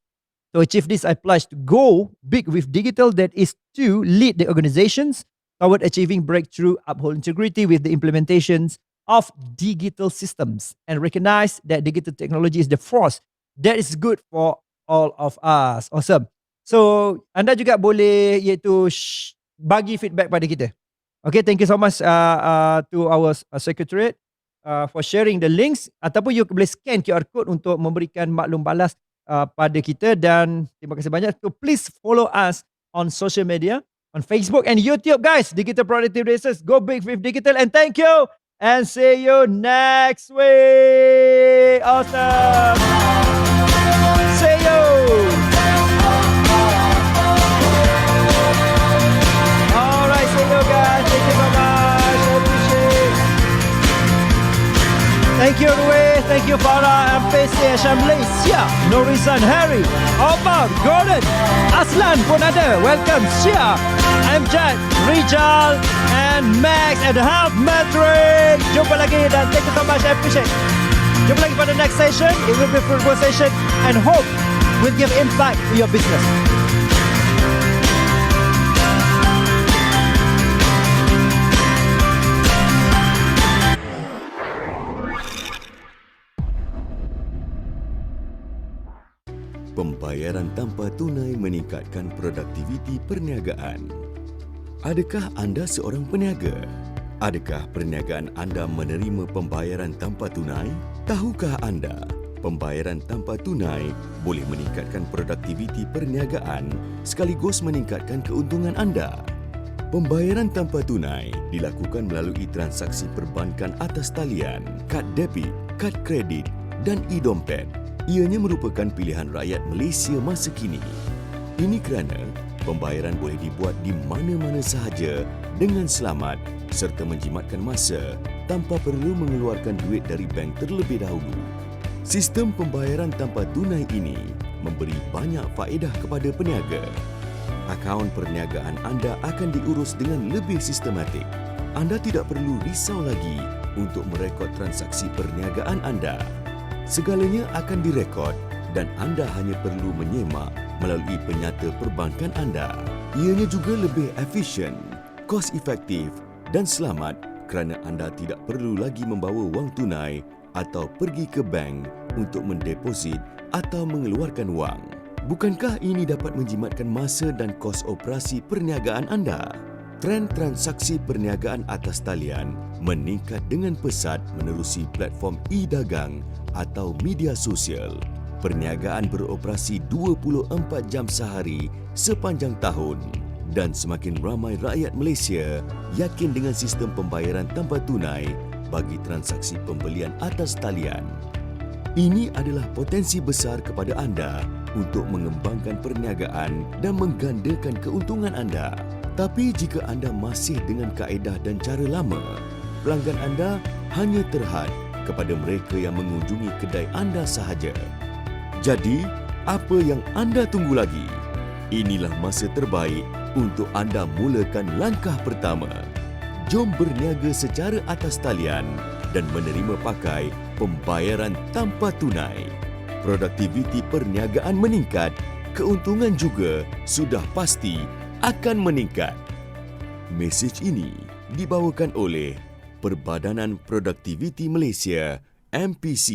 To achieve this, I pledge to go big with digital, that is to lead the organizations toward achieving breakthrough, uphold integrity with the implementations of digital systems, and recognize that digital technology is the force that is good for all of us. Awesome. So, anda juga boleh iaitu bagi feedback pada kita. Okay, thank you so much to our secretariat for sharing the links, ataupun you boleh scan QR code untuk memberikan maklum balas pada kita. Dan terima kasih banyak. So please follow us on social media, on Facebook and YouTube, guys. Digital Productive Races, go big with digital, and thank you and see you next week. Awesome. See you. All right, see you guys. Thank you so much. I appreciate. Thank you, Rui. Thank you, Farah, MPC, Syam Malaysia, Norisan, Harry, Omar, Gordon, Aslan pun ada. Welcome, Syah, Amjad, Rijal, and Max at HealthMetrics. Jumpa lagi dan thank you so much. I appreciate. Jumpa lagi pada next session. It will be a fruitful session and hope will give impact to your business. Pembayaran tanpa tunai meningkatkan produktiviti perniagaan. Adakah anda seorang peniaga? Adakah perniagaan anda menerima pembayaran tanpa tunai? Tahukah anda, pembayaran tanpa tunai boleh meningkatkan produktiviti perniagaan sekaligus meningkatkan keuntungan anda. Pembayaran tanpa tunai dilakukan melalui transaksi perbankan atas talian, kad debit, kad kredit dan e-dompet. Ianya merupakan pilihan rakyat Malaysia masa kini. Ini kerana pembayaran boleh dibuat di mana-mana sahaja dengan selamat serta menjimatkan masa tanpa perlu mengeluarkan duit dari bank terlebih dahulu. Sistem pembayaran tanpa tunai ini memberi banyak faedah kepada peniaga. Akaun perniagaan anda akan diurus dengan lebih sistematik. Anda tidak perlu risau lagi untuk merekod transaksi perniagaan anda. Segalanya akan direkod dan anda hanya perlu menyemak melalui penyata perbankan anda. Ianya juga lebih efisien, kos efektif dan selamat kerana anda tidak perlu lagi membawa wang tunai atau pergi ke bank untuk mendeposit atau mengeluarkan wang. Bukankah ini dapat menjimatkan masa dan kos operasi perniagaan anda? Trend transaksi perniagaan atas talian meningkat dengan pesat menerusi platform e-dagang atau media sosial. Perniagaan beroperasi 24 jam sehari sepanjang tahun dan semakin ramai rakyat Malaysia yakin dengan sistem pembayaran tanpa tunai bagi transaksi pembelian atas talian. Ini adalah potensi besar kepada anda untuk mengembangkan perniagaan dan menggandakan keuntungan anda. Tapi jika anda masih dengan kaedah dan cara lama, pelanggan anda hanya terhad kepada mereka yang mengunjungi kedai anda sahaja. Jadi, apa yang anda tunggu lagi? Inilah masa terbaik untuk anda mulakan langkah pertama. Jom berniaga secara atas talian dan menerima pakai pembayaran tanpa tunai. Produktiviti perniagaan meningkat, keuntungan juga sudah pasti akan meningkat. Mesej ini dibawakan oleh Perbadanan Produktiviti Malaysia, MPC.